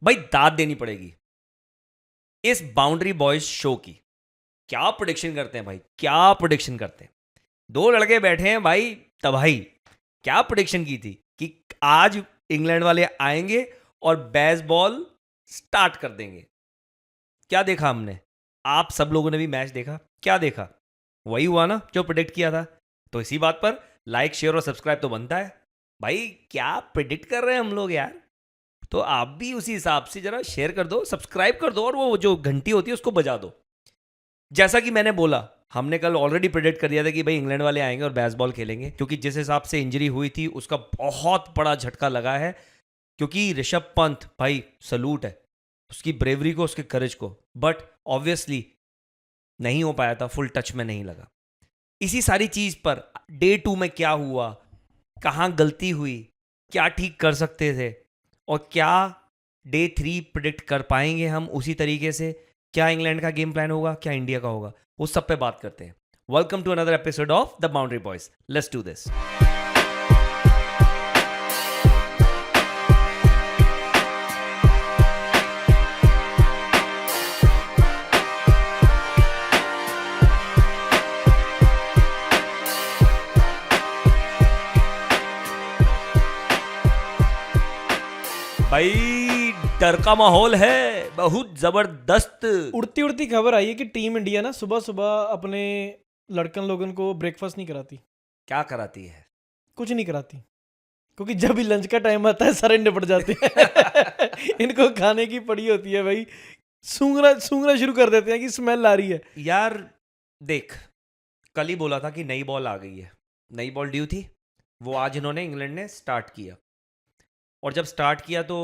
भाई दाद देनी पड़ेगी इस बाउंड्री बॉयज शो की। क्या प्रोडिक्शन करते हैं भाई, क्या प्रोडिक्शन करते हैं। दो लड़के बैठे हैं भाई तबाही। क्या प्रोडिक्शन की थी कि आज इंग्लैंड वाले आएंगे और बेसबॉल स्टार्ट कर देंगे। क्या देखा हमने, आप सब लोगों ने भी मैच देखा, क्या देखा, वही हुआ ना जो प्रिडिक्ट किया था। तो इसी बात पर लाइक शेयर और सब्सक्राइब तो बनता है भाई। क्या प्रिडिक्ट कर रहे हैं हम लोग यार, तो आप भी उसी हिसाब से जरा शेयर कर दो, सब्सक्राइब कर दो और वो जो घंटी होती है उसको बजा दो। जैसा कि मैंने बोला, हमने कल ऑलरेडी प्रेडिक्ट कर दिया था कि भाई इंग्लैंड वाले आएंगे और बेसबॉल खेलेंगे, क्योंकि जिस हिसाब से इंजरी हुई थी उसका बहुत बड़ा झटका लगा है। क्योंकि ऋषभ पंत भाई सलूट है उसकी ब्रेवरी को, उसके करेज को, बट ऑब्वियसली नहीं हो पाया था, फुल टच में नहीं लगा। इसी सारी चीज पर डे 2 में क्या हुआ, कहाँ गलती हुई, क्या ठीक कर सकते थे, और क्या डे 3 प्रिडिक्ट कर पाएंगे हम उसी तरीके से। क्या इंग्लैंड का गेम प्लान होगा, क्या इंडिया का होगा, उस सब पे बात करते हैं। Welcome to another episode of the Boundary Boys, let's do this. भाई डर का माहौल है बहुत जबरदस्त। उड़ती उड़ती खबर आई है कि टीम इंडिया ना सुबह सुबह अपने लड़कन लोगन को ब्रेकफास्ट नहीं कराती, क्या कराती है? कुछ नहीं कराती, क्योंकि जब भी लंच का टाइम आता है सारे निपट जाते हैं। इनको खाने की पड़ी होती है भाई, सूंघना सूंघना शुरू कर देते हैं कि स्मेल आ रही है। यार देख, कल ही बोला था कि नई बॉल आ गई है, नई बॉल ड्यू थी, वो आज इन्होंने इंग्लैंड ने स्टार्ट किया। और जब स्टार्ट किया तो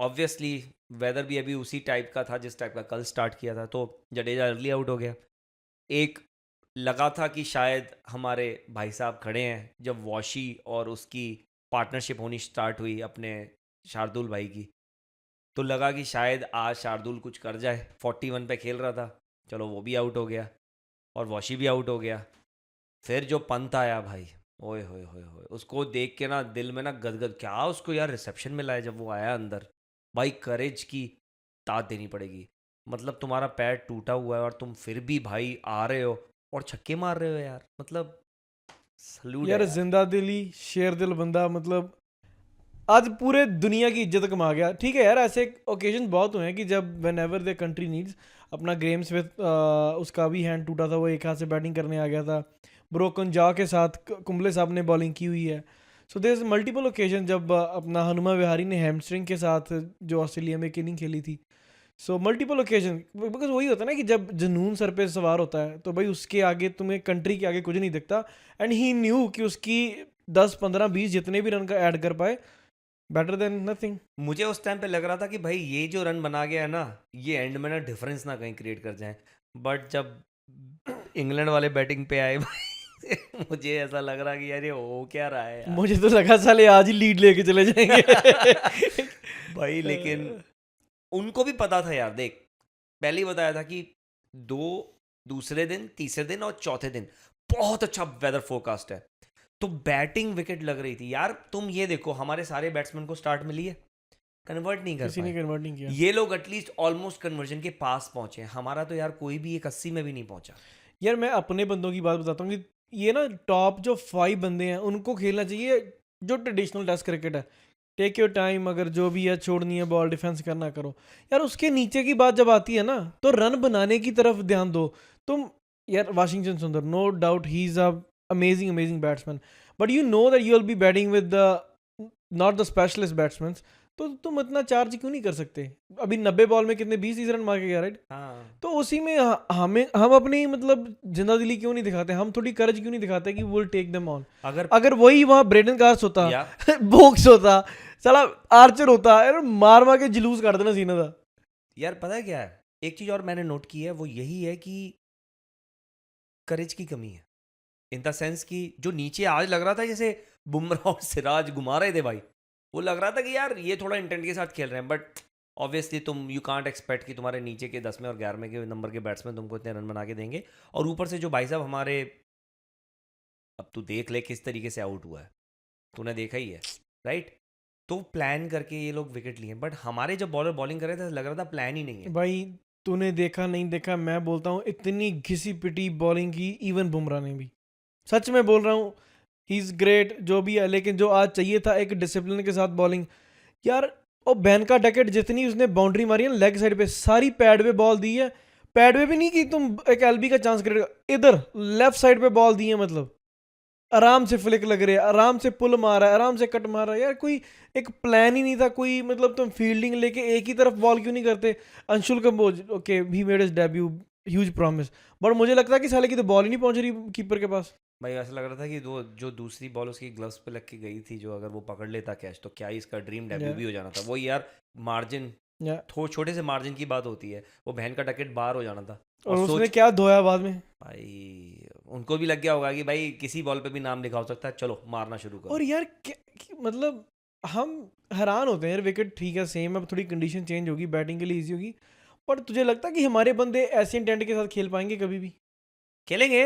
ऑब्वियसली वेदर भी अभी उसी टाइप का था जिस टाइप का कल स्टार्ट किया था, तो जडेजा अर्ली आउट हो गया। एक लगा था कि शायद हमारे भाई साहब खड़े हैं, जब वॉशी और उसकी पार्टनरशिप होनी स्टार्ट हुई अपने शार्दुल भाई की, तो लगा कि शायद आज शार्दुल कुछ कर जाए। 41 पे खेल रहा था, चलो वो भी आउट हो गया और वॉशी भी आउट हो गया। फिर जो पंत आया भाई, ओए होए होए होए, उसको देख के ना दिल में ना गदगद, क्या उसको यार रिसेप्शन में लाया जब वो आया अंदर। भाई करेज की दाद देनी पड़ेगी। मतलब तुम्हारा पैर टूटा हुआ है और तुम फिर भी भाई आ रहे हो और छक्के मार रहे हो यार, मतलब सल्यूट है यार यार। जिंदा दिली शेर दिल बंदा, मतलब आज पूरे दुनिया की इज्जत कमा गया। ठीक है यार, ऐसे ओकेजन बहुत हुए हैं कि जब when ever the country needs अपना ग्रेम स्मिथ, उसका भी हैंड टूटा था, वो एक हाथ से बैटिंग करने आ गया था। ब्रोकन जॉ के साथ कुंबले साहब ने बॉलिंग की हुई है। So there is multiple occasion जब अपना हनुमा विहारी ने हैमस्ट्रिंग के साथ जो ऑस्ट्रेलिया में एक इनिंग खेली थी। सो मल्टीपल ओकेजन, बिकॉज वही होता है ना कि जब जुनून सर पे सवार होता है तो भाई उसके आगे तुम्हें कंट्री के आगे कुछ नहीं दिखता। एंड ही न्यू कि उसकी 10 15 20 जितने भी रन का ऐड कर पाए, बेटर देन नथिंग। मुझे उस टाइम पे लग रहा था कि भाई ये जो रन बना गया है ना, ये एंड में ना डिफरेंस ना कहीं क्रिएट कर जाए। बट जब इंग्लैंड वाले बैटिंग पे आए भाई, मुझे ऐसा लग रहा कि यार ये हो क्या रहा है यार। मुझे तो लगा साले आज ही लीड लेके चले जाएंगे। भाई लेकिन उनको भी पता था यार, देख पहले ही बताया था कि दो दूसरे दिन, तीसरे दिन और चौथे दिन बहुत अच्छा वेदर फोरकास्ट है, तो बैटिंग विकेट लग रही थी यार। तुम ये देखो, हमारे सारे बैट्समैन को स्टार्ट मिली है, कन्वर्ट नहीं कर किसी ने पाए। कन्वर्ट नहीं किया। ये लोग एटलीस्ट ऑलमोस्ट कन्वर्जन के पास पहुंचे, हमारा तो यार कोई भी एक 80 में भी नहीं पहुंचा। यार मैं अपने बंदों की बात बताता हूँ कि ये ना टॉप जो 5 बंदे हैं उनको खेलना चाहिए जो ट्रेडिशनल टेस्ट क्रिकेट है। टेक योर टाइम, अगर जो भी है छोड़नी है बॉल, डिफेंस करना करो। यार उसके नीचे की बात जब आती है ना, तो रन बनाने की तरफ ध्यान दो तुम। यार Washington Sundar, no doubt he is a amazing amazing batsman, but you know that you will be batting with the not the specialist batsman. तो तुम इतना चार्ज क्यों नहीं कर सकते? अभी 90 बॉल में कितने 20 रन मार के गया, राइट? हाँ तो उसी में हमें हम अपनी मतलब जिंदा दिली क्यों नहीं दिखाते, हम थोड़ी करज क्यों नहीं दिखाते कि विल टेक देम ऑन। अगर अगर वही वहाँ ब्रेडन कार्स होता, या बोक्स होता, साला आर्चर होता, यार मार मार के जुलूस काट देना सीना था। यार पता है क्या है, एक चीज और मैंने नोट की है, वो यही है कि करेज की कमी है। इन द सेंस कि जो नीचे आज लग रहा था जैसे बुमराह और सिराज घुमा रहे थे भाई, वो लग रहा था कि यार ये थोड़ा इंटेंट के साथ खेल रहे हैं, बट ऑब्वियसली तुम यू कांट एक्सपेक्ट कि तुम्हारे नीचे के 10वें और 11वें के नंबर के बैट्समैन तुमको इतने रन बना के देंगे। और ऊपर से जो भाई साहब हमारे, अब तू देख ले किस तरीके से आउट हुआ है, तूने देखा ही है राइट। तो प्लान करके ये लोग विकेट लिए, बट हमारे जब बॉलर बॉलिंग कर रहे थे लग रहा था प्लान ही नहीं है। भाई तूने देखा नहीं देखा, मैं बोलता हूँ इतनी घिसी पिटी बॉलिंग की इवन बुमराह ने भी, सच में बोल रहा हूँ, ही इज़ ग्रेट जो भी है, लेकिन जो आज चाहिए था एक डिसिप्लिन के साथ बॉलिंग यार। और बैन का डकेट जितनी उसने बाउंड्री मारी है लेग साइड पे, सारी पैड पे बॉल दी है, पैड पे भी नहीं कि तुम एक एलबी का चांस करेगा, इधर लेफ्ट साइड पे बॉल दी है, मतलब आराम से फ्लिक लग रहे हैं, आराम से पुल मारा है, आराम से कट मारा है यार, कोई एक प्लान ही नहीं था कोई, मतलब तुम फील्डिंग लेके एक ही तरफ बॉल क्यों नहीं करते। Anshul Kamboj okay he made his debut, huge promise, but मुझे लगता है कि साले की तो बॉल ही नहीं पहुंच रही कीपर के पास। भाई ऐसा लग रहा था कि जो दूसरी बॉल उसकी ग्लव्स पे लग के गई थी, जो अगर वो पकड़ लेता कैच तो क्या ही इसका ड्रीम डेब्यू Yeah. भी हो जाना था। वो यार मार्जिन, या छोटे से मार्जिन की बात होती है, वो बहन का टकेट बाहर हो जाना था। और उसने सोच क्या धोया बाद में। भाई उनको भी लग गया होगा कि भाई किसी बॉल पे भी नाम लिखा हो सकता है, चलो मारना शुरू करो। और यार मतलब हम हैरान होते हैं यार, विकेट ठीक है सेम, अब थोड़ी कंडीशन चेंज होगी, बैटिंग के लिए इजी होगी, पर तुझे लगता है कि हमारे बंदे ऐसे इंटेंट के साथ खेल पाएंगे कभी भी? खेलेंगे,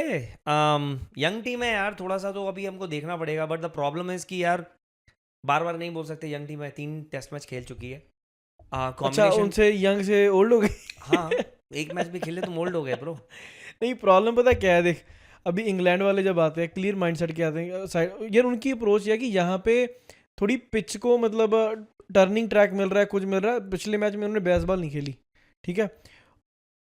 यंग टीम है यार, थोड़ा सा तो अभी हमको देखना पड़ेगा, बट द प्रॉब्लम इज कि यार बार बार नहीं बोल सकते, यंग टीम है, 3 टेस्ट मैच खेल चुकी है, अच्छा कॉम्बिनेशन। उनसे यंग से ओल्ड हो गए। हाँ, एक मैच भी खेले तो मोल्ड हो गए ब्रो। नहीं प्रॉब्लम पता क्या है, देख अभी इंग्लैंड वाले जब आते हैं क्लियर माइंडसेट के आते हैं यार, उनकी अप्रोच यह है कि यहाँ पे थोड़ी पिच को मतलब टर्निंग ट्रैक मिल रहा है, कुछ मिल रहा है, पिछले मैच में उन्होंने बेसबॉल नहीं खेली, ठीक है,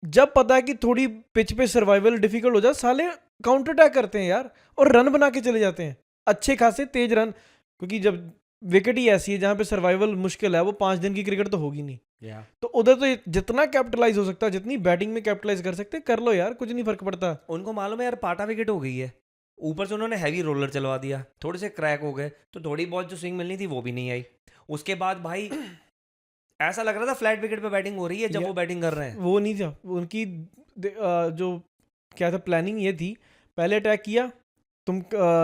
जब पता है कि थोड़ी पिच पे सर्वाइवल डिफिकल्ट हो जाए, साले काउंटर अटैक करते हैं यार और रन बना के चले जाते हैं, अच्छे खासे तेज रन, क्योंकि जब विकेट ही ऐसी है जहाँ पे सर्वाइवल मुश्किल है, वो 5 दिन की क्रिकेट तो होगी नहीं, या तो उधर तो जितना कैपिटलाइज हो सकता है, जितनी बैटिंग में कैपिटलाइज कर सकते कर लो यार, कुछ नहीं फर्क पड़ता। उनको मालूम है यार पाटा विकेट हो गई है, ऊपर से उन्होंने हैवी रोलर चलवा दिया, थोड़े से क्रैक हो गए, तो थोड़ी बहुत जो स्विंग मिलनी थी वो भी नहीं आई। उसके बाद भाई ऐसा लग रहा था फ्लैट विकेट पे बैटिंग हो रही है जब या- वो बैटिंग कर रहे हैं। वो नहीं था उनकी जो क्या था प्लानिंग, ये थी पहले अटैक किया, तुम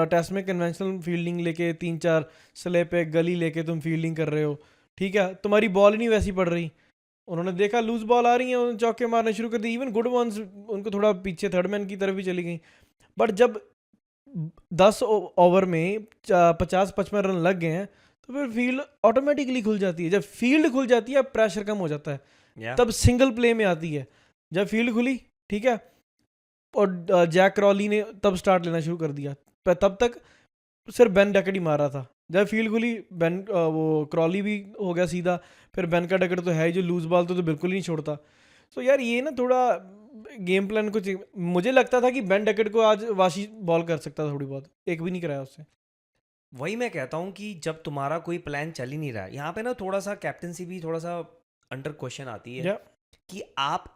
टेस्ट में कन्वेंशनल फील्डिंग लेके 3-4 स्ले पे गली लेके तुम फील्डिंग कर रहे हो, ठीक है, तुम्हारी बॉल ही नहीं वैसी पड़ रही, उन्होंने देखा लूज बॉल आ रही है, उन्होंने चौके मारने शुरू कर दी, इवन गुड वंस उनको थोड़ा पीछे थर्ड मैन की तरफ भी चली गई, बट जब 10 ओवर में 50-55 रन लग गए हैं, तो फिर फील्ड ऑटोमेटिकली खुल जाती है, जब फील्ड खुल जाती है प्रेशर कम हो जाता है, या तब सिंगल प्ले में आती है, जब फील्ड खुली, ठीक है, और जैक क्रॉली ने तब स्टार्ट लेना शुरू कर दिया, तब तक सिर्फ बेन डकेट ही मार रहा था, जब फील्ड खुली बेन वो क्रॉली भी हो गया सीधा, फिर बेन का डकेट तो है ही, जो लूज बॉल तो बिल्कुल ही नहीं छोड़ता। सो यार ये ना थोड़ा गेम प्लान कुछ, मुझे लगता था कि बेन डकेट को आज वाशी बॉल कर सकता था थोड़ी बहुत, एक भी नहीं कराया उससे। वही मैं कहता हूँ कि जब तुम्हारा कोई प्लान चल ही नहीं रहा है, यहाँ पे ना थोड़ा सा कैप्टनसी भी थोड़ा सा अंडर क्वेश्चन आती है या कि आप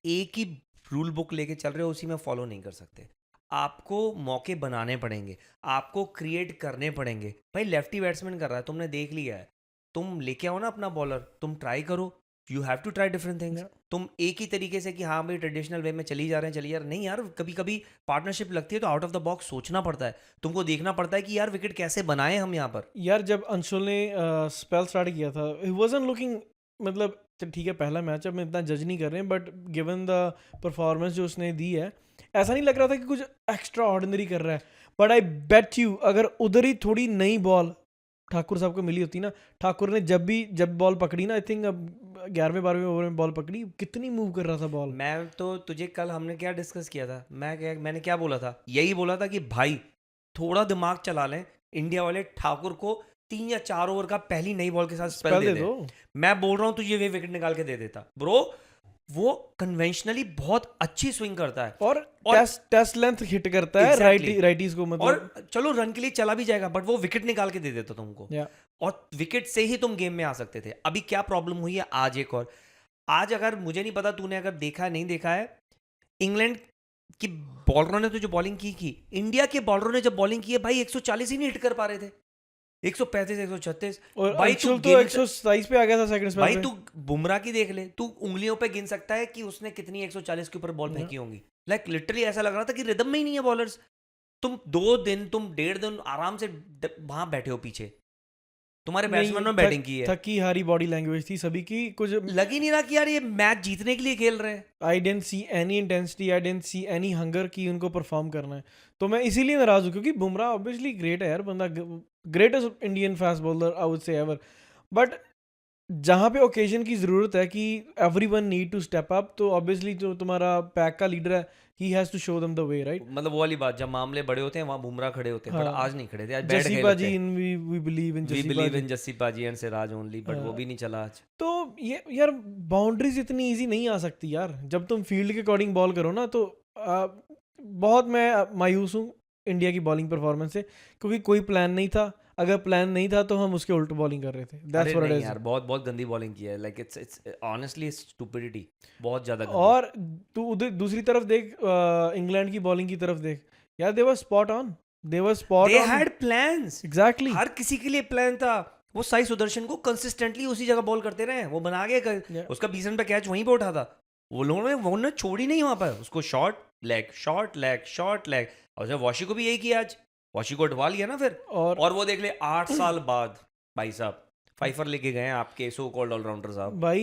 एक ही रूल बुक लेके चल रहे हो, उसी में फॉलो नहीं कर सकते, आपको मौके बनाने पड़ेंगे, आपको क्रिएट करने पड़ेंगे। भाई लेफ्टी बैट्समैन कर रहा है, तुमने देख लिया है, तुम लेके आओ ना अपना बॉलर, तुम ट्राई करो, you have to try different things. Yeah. तुम एक ही तरीके से कि हाँ भाई ट्रेडिशनल वे में चली जा रहे हैं, चली जा रहे हैं, नहीं यार, कभी कभी पार्टनरशिप लगती है तो आउट ऑफ द बॉक्स सोचना पड़ता है, तुमको देखना पड़ता है कि यार विकेट कैसे बनाए हम यहाँ पर। यार जब अंशुल ने स्पेल स्टार्ट किया था, ही वाजंट लुकिंग, मतलब ठीक है पहला मैच, अब मैं इतना जज नहीं कर रहे हैं, बट गिवन द परफॉर्मेंस जो उसने दी है, ऐसा नहीं लग रहा था कि कुछ एक्स्ट्रा ऑर्डिनरी कर रहा है, बट आई बेट यू अगर उधर ही थोड़ी नई बॉल ठाकुर साहब को मिली होती ना, ठाकुर ने जब बॉल पकड़ी ना, आई थिंक अब 11वें-12वें ओवर में बॉल पकड़ी, कितनी मूव कर रहा था बॉल। मैं तो तुझे कल हमने क्या डिस्कस किया था, मैंने क्या बोला था, यही बोला था कि भाई थोड़ा दिमाग चला लें, इंडिया वाले ठाकुर को 3 या 4 ओवर का पहली नई बॉल के साथ स्पेल स्पेल दे दे दे। दो। मैं बोल रहा हूँ तुझे वे विकेट निकाल के दे देता ब्रो, वो कन्वेंशनली बहुत अच्छी स्विंग करता है और और टेस्ट लेंथ हिट करता है Exactly. राइटीज को, मतलब और चलो रन के लिए चला भी जाएगा, बट वो विकेट निकाल के दे देता तुमको, या और विकेट से ही तुम गेम में आ सकते थे। अभी क्या प्रॉब्लम हुई है आज, एक और आज, अगर मुझे नहीं पता तूने अगर देखा है नहीं देखा है, इंग्लैंड की बॉलरों ने तो जो बॉलिंग की, इंडिया के बॉलरों ने जब बॉलिंग की है भाई 140 ही नहीं हिट कर पा रहे थे, 135 136। और भाई अंशुल तू तो गिन 127 पे आ गया था सेकंड स्पेल भाई पे। तू बुमराह की देख ले, तू उंगलियों पे गिन सकता है कि उसने कितनी 140 के ऊपर बॉल फेंकी होंगी। लाइक लिटरली ऐसा लग रहा था कि रिदम में ही नहीं है बॉलर्स। तुम 2 दिन, तुम 1.5 दिन आराम से वहां बैठे हो पीछे, तुम्हारे बैट्समैन ने बैटिंग की है, थकी हारी बॉडी लैंग्वेज थी सभी की, कुछ लग ही नहीं रहा कि यार ये मैच जीतने के लिए खेल रहे हैं। I didn't see any intensity, I didn't see any hunger कि उनको परफॉर्म करना है, तो मैं इसीलिए नाराज हूँ, क्योंकि बुमराह ऑब्वियसली ग्रेट है यार बंदा, greatest Indian fast bowler I would say ever, but जहाँ पे ओकेजन की ज़रूरत है कि everyone need to step up, तो ऑब्वियसली जो तुम्हारा पैक का लीडर है, he has to show them the way, right? मतलब वो वाली बात, जब मामले बड़े होते हैं वहाँ बुमराह खड़े होते हैं, बट हाँ, आज नहीं खड़े थे, आज बैठ जस्सी गए लगता बाजी है। In we believe in we Jassi believe बाजी। इन जस्सी पाजी एंड सिराज ओनली, बट वो भी नहीं चला आज। तो ये यार बाउंड्रीज इतनी इजी नहीं आ सकती यार, जब तुम फील्ड के अकॉर्डिंग बॉल करो ना तो बहुत मैं मायूस हूँ इंडिया की बॉलिंग परफॉर्मेंस से, क्योंकि कोई प्लान नहीं था। अगर प्लान नहीं था तो हम उसके उल्ट बॉलिंग कर रहे थे। दैट्स अरे व्हाट इट नहीं इज। यार, बहुत बहुत गंदी बॉलिंग की है, लाइक इट्स ऑनेस्टली स्टुपिडिटी, बहुत ज्यादा गंदी। और तू उधर दूसरी तरफ देख, इंग्लैंड की बॉलिंग की तरफ देख यार, they were spot on, they were spot they on. Had plans, exactly. हर किसी के लिए प्लान था। वो साई सुदर्शन को कंसिस्टेंटली उसी जगह बॉल करते रहे, वो बना के उसका बीसन पे कैच वहीं पे उठा था। वो लोगों ने वो छोड़ी नहीं वहां पर उसको, short leg short leg short leg. और जब वॉशी को भी यही किया आज, वॉशी को उठवा लिया ना फिर। और वो देख ले 8 साल बाद भाई साहब फाइफर लेके गए हैं आपके सो कॉल्ड ऑलराउंडर साहब। भाई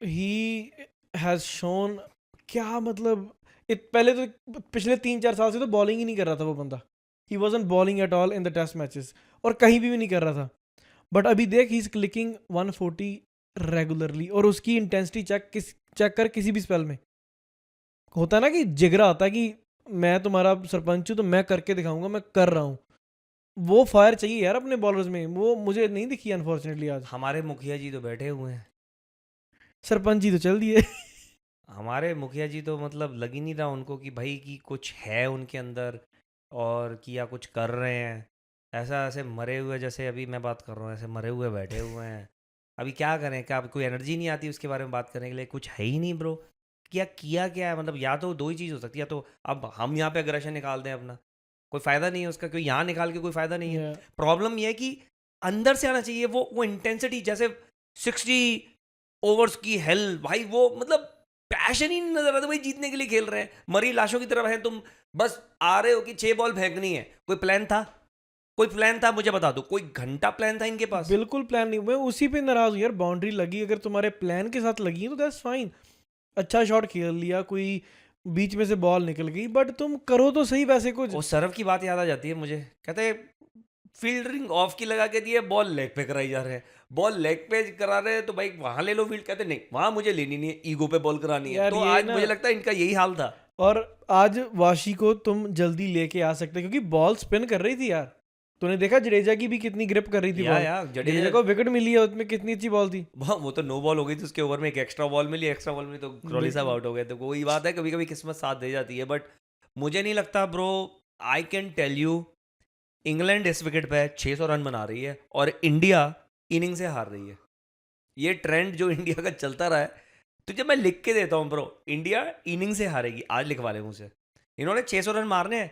ही हैज शोन, क्या मतलब पहले तो पिछले 3-4 साल से तो बॉलिंग ही नहीं कर रहा था वो बंदा। He wasn't bowling at all in the test matches, और कहीं भी नहीं कर रहा था। बट अभी देख, ही इज क्लिकिंग 140 रेगुलरली, और उसकी इंटेंसिटी चेक कर किसी भी स्पेल में। होता है ना कि जिगरा होता है कि मैं तुम्हारा सरपंच हूँ तो मैं करके दिखाऊंगा, मैं कर रहा हूँ। वो फायर चाहिए यार अपने बॉलर्स में, वो मुझे नहीं दिखी अनफॉर्चुनेटली आज। हमारे मुखिया जी तो बैठे हुए हैं, सरपंच जी तो चल दिए। हमारे मुखिया जी तो मतलब लग ही नहीं रहा उनको कि भाई कि कुछ है उनके अंदर और कि या कुछ कर रहे हैं। ऐसा ऐसे मरे हुए, जैसे अभी मैं बात कर रहा हूँ, ऐसे मरे हुए बैठे हुए हैं। अभी क्या करें, क्या कोई एनर्जी नहीं आती उसके बारे में बात करने के लिए, कुछ है ही नहीं ब्रो। किया क्या है, मतलब या तो दो ही चीज़ हो सकती है, या तो अब हम यहाँ पे अग्रेशन निकाल दें अपना, कोई फ़ायदा नहीं है उसका, कोई यहाँ निकाल के कोई फ़ायदा नहीं है। Yeah. प्रॉब्लम ये है कि अंदर से आना चाहिए वो इंटेंसिटी, जैसे 60 ओवर्स की हेल भाई, वो मतलब पैशन ही नहीं नजर आता भाई, जीतने के लिए खेल रहे हैं, मरी लाशों की तरफ हैं तुम, बस आ रहे हो कि 6 बॉल फेंकनी है। कोई प्लान था, कोई प्लान था मुझे बता दो, कोई घंटा प्लान था इनके पास? बिल्कुल प्लान नहीं। मैं उसी पे नाराज हूँ यार, बाउंड्री लगी अगर तुम्हारे प्लान के साथ लगी है तो दैट्स फाइन, अच्छा शॉट खेल लिया, कोई बीच में से बॉल निकल गई, बट तुम करो तो सही वैसे कुछ। वो सरफ की बात याद आ जाती है मुझे, कहते फील्डिंग ऑफ की लगा के दिए, बॉल लेग पे कराई जा रहे हैं, बॉल लेग पे करा रहे हैं तो भाई वहां ले लो फील्ड। कहते नहीं वहां मुझे लेनी नहीं है, ईगो पे बॉल करानी है। यार तो ये आज ना, मुझे लगता है इनका यही हाल था। और आज वाशी को तुम जल्दी लेके आ सकते, क्योंकि बॉल स्पिन कर रही थी यार। तूने देखा जडेजा की भी कितनी ग्रिप कर रही थी बॉल। या जडेजा जडेजा को विकेट मिली है, उसमें कितनी अच्छी बॉल थी। वो तो नो बॉल हो गई थी उसके ओवर में, एक एक्स्ट्रा बॉल मिली, एक्स्ट्रा बॉल में तो क्रॉली साहब आउट हो गए। तो वही बात है, कभी कभी किस्मत साथ दे जाती है। बट मुझे नहीं लगता bro, I can tell you, England इस विकेट पे 600 रन बना रही है और इंडिया इनिंग से हार रही है। ये ट्रेंड जो इंडिया का चलता रहा है, तुझे मैं लिख के देता हूँ ब्रो, इंडिया इनिंग से हारेगी। आज लिखवा ले मुझसे, इन्होंने 600 रन मारने हैं,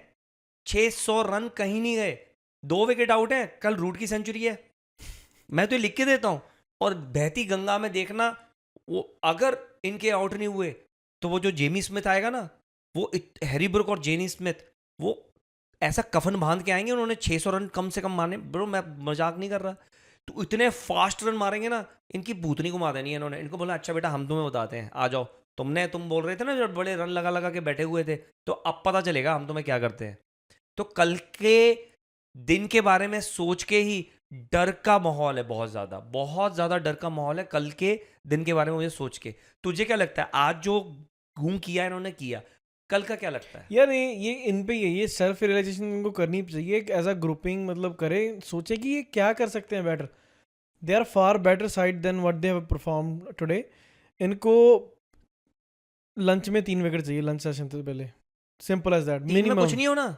600 रन कहीं नहीं गए, 2 विकेट आउट है, कल रूट की सेंचुरी है, मैं तो ये लिख के देता हूँ। और बहती गंगा में देखना, वो अगर इनके आउट नहीं हुए तो वो जो जेमी स्मिथ आएगा ना, वो हैरी ब्रुक और जेनी स्मिथ, वो ऐसा कफन बांध के आएंगे, उन्होंने 600 रन कम से कम मारने ब्रो, मैं मजाक नहीं कर रहा। तो इतने फास्ट रन मारेंगे ना, इनकी भूतनी घुमा देनी है इन्होंने। इनको बोला अच्छा बेटा हम तुम्हें बताते हैं, आ जाओ, तुम बोल रहे थे ना जब बड़े रन लगा लगा के बैठे हुए थे, तो अब पता चलेगा हम तुम्हें क्या करते हैं। तो कल के दिन के बारे में सोच के ही डर का माहौल है, बहुत ज़्यादा डर का माहौल है कल के दिन के बारे में मुझे सोच के। तुझे क्या लगता है आज जो घूम किया इन्होंने किया, कल का क्या लगता है? यार ये इन पे ये सेल्फ रियलाइजेशन इनको करनी चाहिए, एज अ ग्रुपिंग मतलब करे, सोचे कि ये क्या कर सकते हैं better. They are far better side than what they have perform today. इनको लंच में 3 विकेट चाहिए, लंच सेशन से पहले, सिंपल एज दैट। 3 में मिनिमम कुछ नहीं होना।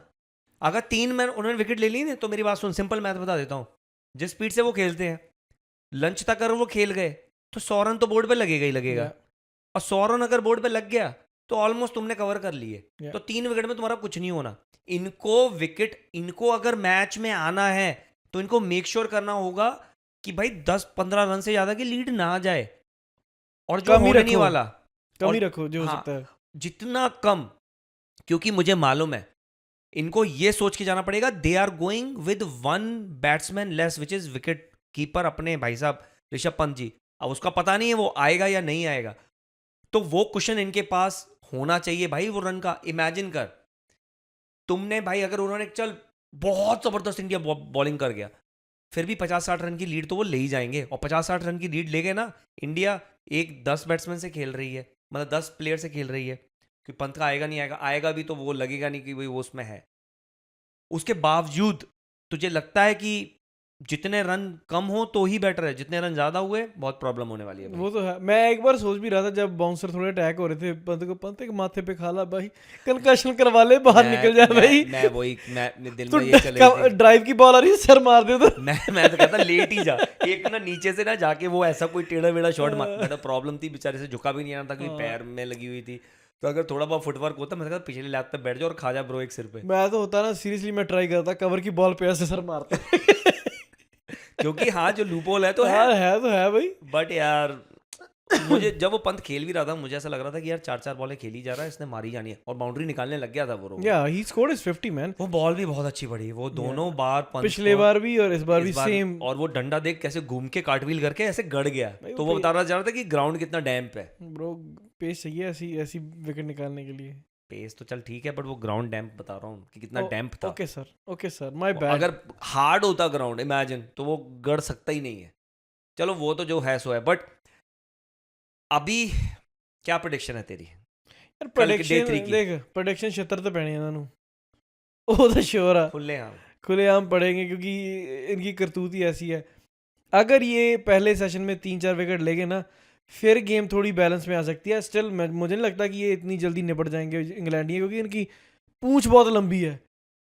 अगर 3 में उन्होंने विकेट ले ली ना, तो मेरी बात सुन, सिंपल मैथ बता देता हूँ, जिस स्पीड से वो खेलते हैं, लंच तक अगर वो खेल गए तो 100 रन तो बोर्ड पे लगेगा ही लगेगा। और 100 रन अगर बोर्ड पे लग गया तो ऑलमोस्ट तुमने कवर कर लिए। तो 3 विकेट में तुम्हारा कुछ नहीं होना। इनको अगर मैच में आना है तो इनको मेक श्योर करना होगा कि भाई 10-15 रन से ज्यादा की लीड ना आ जाए, और जो होने नहीं वाला कम ही रखो जो हो हाँ, सकता है जितना कम। क्योंकि मुझे मालूम है इनको ये सोच के जाना पड़ेगा, they are going with 1 batsman less, which is wicket keeper अपने भाई साहब ऋषभ पंत जी। अब उसका पता नहीं है वो आएगा या नहीं आएगा, तो वो क्वेश्चन इनके पास होना चाहिए भाई। वो रन का इमेजिन कर, तुमने भाई अगर उन्होंने चल बहुत जबरदस्त इंडिया बॉलिंग कर गया, फिर भी 50-60 रन की लीड तो वो ले ही जाएंगे, और 50-60 रन की लीड ले गए ना, इंडिया एक 10 बैट्समैन से खेल रही है, मतलब 10 प्लेयर से खेल रही है, कि पंत का आएगा नहीं आएगा, आएगा भी तो वो लगेगा नहीं कि भाई वो उसमें है। उसके बावजूद तुझे लगता है कि जितने रन कम हो तो ही बेटर है, जितने रन ज्यादा हुए बहुत प्रॉब्लम होने वाली है भाई। वो तो है। मैं एक बार सोच भी रहा था जब बाउंसर थोड़े अटैक हो रहे थे पंत को, पंत के माथे पे खाला भाई, कंकशन करवा ले, बाहर निकल जाए भाई। मैं दिल तो में ये चल रही थी, ड्राइव की बॉल आ रही है, सर मार दे तो। मैं तो कहता लेट ही जा, एक ना नीचे से ना जाके वो ऐसा कोई टेढ़ा मेढ़ा शॉट मार, बट प्रॉब्लम थी बेचारे से झुका भी नहीं आना था क्योंकि पैर में लगी हुई थी, तो अगर थोड़ा बहुत फुटवर्क होता मैं कहता पिछले लैप पे बैठ जाओ और खा जा ब्रो एक सिर पे। मैं तो होता ना सीरियसली मैं ट्राई करता कवर की बॉल पे ऐसे सर मारता। क्योंकि हाँ जो लूपहोल है तो है, हाँ है तो है भाई। बट यार मुझे जब वो पंत खेल भी रहा था मुझे ऐसा लग रहा था कि यार 4-4 बॉलें खेली जा रहा है, इसने मारी जानी है, और बाउंड्री निकालने लग गया था वो रोग। या ही स्कोर्ड इज 50 मैन। वो बॉल भी बहुत अच्छी पड़ी, वो दोनों बार पंत पिछले को- बार भी और इस बार भी इस बार- सेम। और वो डंडा देख कैसे घूम के कार्टव्हील करके ऐसे गड़ गया, भाई तो वो वो बता रहा था कि ग्राउंड कितना डैम्प है। ब्रो पेस चाहिए ऐसी ऐसी विकेट निकालने के लिए। पेस तो चल ठीक है, बट वो ग्राउंड डैम्प बता रहा हूँ कि कितना डैम्प था। Okay sir my bad. अगर हार्ड होता ग्राउंड इमेजिन, तो वो गड़ सकता ही नहीं है। चलो वो तो जो है सो है, बट अभी क्या प्रेडिक्शन है तेरी? यार कल के day प्रेडिक्शन 3 की। देख, प्रेडिक्शन 76 तो पैने ਇਹਨਾਂ ਨੂੰ ਉਹ ਤਾਂ श्योर है, खुले हाँ, खुलेआम पड़ेंगे क्योंकि इनकी करतूत ही ऐसी है। अगर ये पहले सेशन में 3-4 विकेट लेंगे ना, फिर गेम थोड़ी बैलेंस में आ सकती है। स्टिल मुझे नहीं लगता कि ये इतनी जल्दी निपट जाएंगे इंग्लैंड, क्योंकि इनकी पूंछ बहुत लंबी है।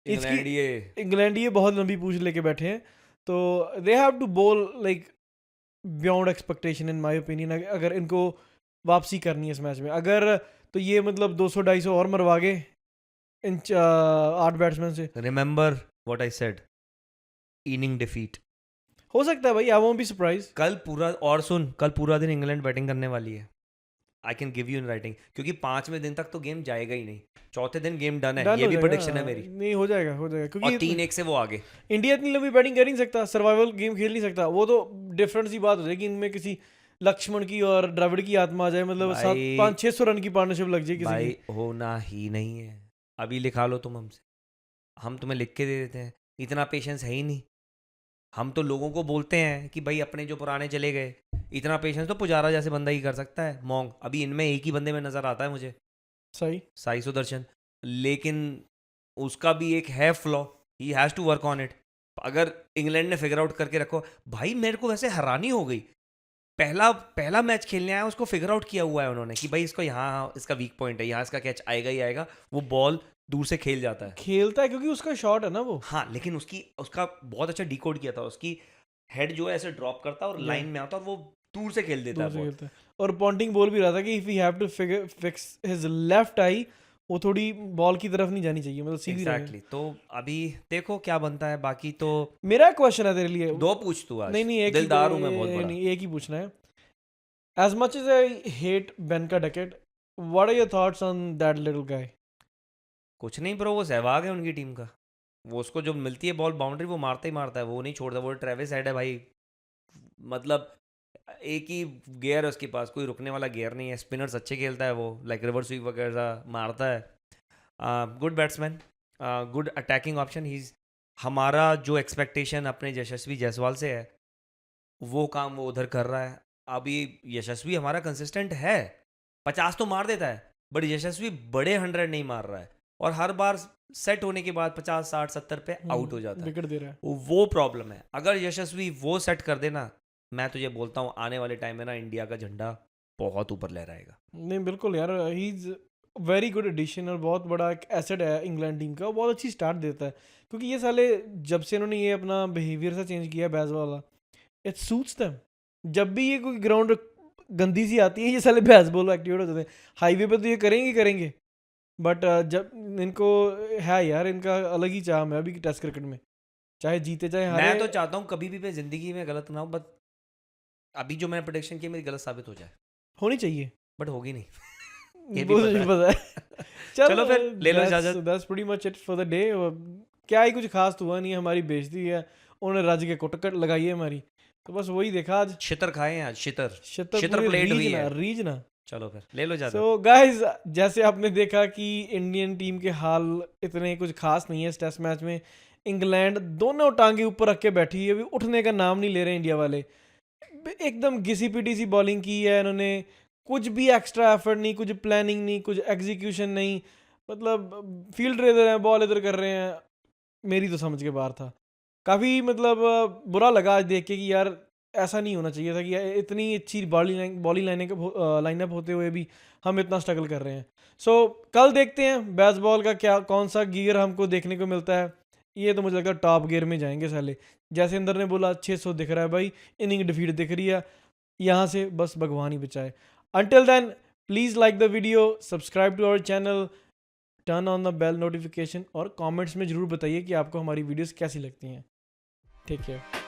इंग्लैंड ये इंग्लैंड ये बहुत लंबी पूंछ लेके बैठे हैं, तो दे हैव टू बोल like beyond expectation in my opinion. अगर इनको वापसी करनी है इस मैच में, अगर तो ये मतलब 200-250 और मरवा गए इन 8 बैट्समैन से। Remember what I said, inning defeat. हो सकता है भाई, आई वोंट बी सरप्राइज। कल पूरा, और सुन, कल पूरा दिन इंग्लैंड बैटिंग करने वाली है, I can give you in writing, क्योंकि 5वें दिन तक तो गेम जाएगा ही नहीं, चौथे दिन गेम डन है, ये भी प्रेडिक्शन है मेरी। नहीं हो जाएगा और क्योंकि 3-1 से वो आगे। इंडिया इतनी लंबी बैटिंग कर नहीं सकता, सर्वाइवल गेम खेल नहीं सकता। वो तो डिफरेंट सी बात हो जाएगी, इनमें किसी लक्ष्मण की और द्रविड़ की आत्मा आ जाए, मतलब भाई- 500-600 रन की पार्टनरशिप लग जाए किसी भाई की। होना ही नहीं है, अभी लिखा लो तुम हमसे, हम तुम्हें लिख के दे देते हैं, इतना पेशेंस है ही नहीं। हम तो लोगों को बोलते हैं कि भाई अपने जो पुराने चले गए, इतना पेशेंस तो पुजारा जैसे बंदा ही कर सकता है, मोंग। अभी इनमें एक ही बंदे में नजर आता है मुझे, सही। साई सुदर्शन, लेकिन उसका भी एक है flaw, he has to work on it. अगर इंग्लैंड ने फिगर आउट करके रखो, भाई मेरे को वैसे हैरानी हो गई, पहला मैच खेलने आया उसको फिगर आउट किया हुआ है उन्होंने कि भाई इसको यहाँ इसका वीक पॉइंट है, यहाँ इसका कैच आएगा ही आएगा, वो बॉल दूर से खेल जाता है, खेलता है क्योंकि उसका शॉट है ना वो। हाँ, लेकिन उसका बहुत अच्छा डिकोड किया था, उसकी हेड जो है ऐसे ड्रॉप करता है और लाइन में आता है और वो दूर से खेल देता दूर से है खेलता है। और पॉन्टिंग बोल भी रहा था कि if you have to fix his left eye, वो थोड़ी बॉल की तरफ नहीं जानी चाहिए, मतलब सीधी रहे। एग्जैक्टली। तो अभी देखो क्या बनता है, बाकी तो मेरा क्वेश्चन है तेरे लिए। 2 पूछ तू आज, नहीं एक दिलदार हूँ मैं बहुत बड़ा। नहीं, एक ही पूछना है। As much as I hate Ben Duckett, what are your thoughts on that little guy? कुछ नहीं ब्रो, वो सहवाग है उनकी टीम का, वो उसको जो मिलती है बॉल बाउंड्री वो मारता ही मारता है, वो नहीं छोड़ता। वो ट्रेविस हेड है भाई, मतलब एक ही गियर है उसके पास, कोई रुकने वाला गियर नहीं है। स्पिनर्स अच्छे खेलता है वो, लाइक रिवर्स स्वीप वगैरह मारता है। Good batsman, good attacking option. ही हमारा जो एक्सपेक्टेशन अपने यशस्वी जायसवाल से है वो काम वो उधर कर रहा है। अभी यशस्वी हमारा कंसिस्टेंट है, 50 तो मार देता है, बट यशस्वी बड़े 100 नहीं मार रहा है, और हर बार सेट होने के बाद 50, 60, 70 पे आउट हो जाता है, विकेट दे रहा है। वो प्रॉब्लम है। अगर यशस्वी वो सेट कर देना, मैं तुझे बोलता हूँ आने वाले टाइम में ना इंडिया का झंडा बहुत ऊपर लहराएगा। नहीं बिल्कुल यार, he is very good addition और बहुत बड़ा एक एसेट है इंग्लैंड टीम का। बहुत अच्छी स्टार्ट देता है, क्योंकि ये साले जब से इन्होंने ये अपना बिहेवियर सा चेंज किया बैज वाला, इट सूट्स देम। जब भी ये कोई ग्राउंड गंदी सी आती है, ये साले बैस बॉल एक्टिवेट हो जाते हैं। हाईवे पे तो ये करेंगे, बट जब इनको है यार, इनका अलग ही चाम है अभी टेस्ट क्रिकेट में, चाहे जीते चाहे हारे। मैं तो चाहता हूँ कभी भी मैं जिंदगी में गलत ना हो, बट अभी जो मैंने प्रेडिक्शन की मेरी गलत साबित हो जाए, होनी चाहिए, बट होगी नहीं। ये भी वो पता है। पता है। चलो फिर ले लो इजाजत। That's pretty much it for the day. क्या ही कुछ खास तो हुआ नहीं है, हमारी बेइज्जती है, उन्होंने रज के कुटकट लगाई है हमारी, तो बस वही देखा आज। शितर खाए हैं आज, शितर शितर प्लेट हुई है। रीजना। चलो फिर ले लो इजाजत। सो गाइस, जैसे आपने देखा कि इंडियन टीम के हाल इतने कुछ खास नहीं है इस टेस्ट मैच में। इंग्लैंड दोनों टांगे ऊपर रख के बैठी है, अभी उठने का नाम नहीं ले रहे इंडिया वाले। एकदम घिसी पिटी सी बॉलिंग की है इन्होंने, कुछ भी एक्स्ट्रा एफर्ट नहीं, कुछ प्लानिंग नहीं, कुछ एग्जीक्यूशन नहीं, मतलब फील्ड रेजर हैं, बॉल इधर कर रहे हैं। मेरी तो समझ के बाहर था। काफ़ी मतलब बुरा लगा आज देख के कि यार ऐसा नहीं होना चाहिए था कि इतनी अच्छी बॉलिंग लाइनअप होते हुए भी हम इतना स्ट्रगल कर रहे हैं। सो कल देखते हैं बेसबॉल का क्या कौन सा गियर हमको देखने को मिलता है। ये तो मुझे लगता है टॉप गियर में जाएंगे साले। जैसे अंदर ने बोला 600 दिख रहा है भाई, इनिंग डिफीट दिख रही है, यहाँ से बस भगवान ही बचाए। Until then please like the video, subscribe to our channel, turn on the bell notification और कमेंट्स में ज़रूर बताइए कि आपको हमारी वीडियोस कैसी लगती हैं। Take care.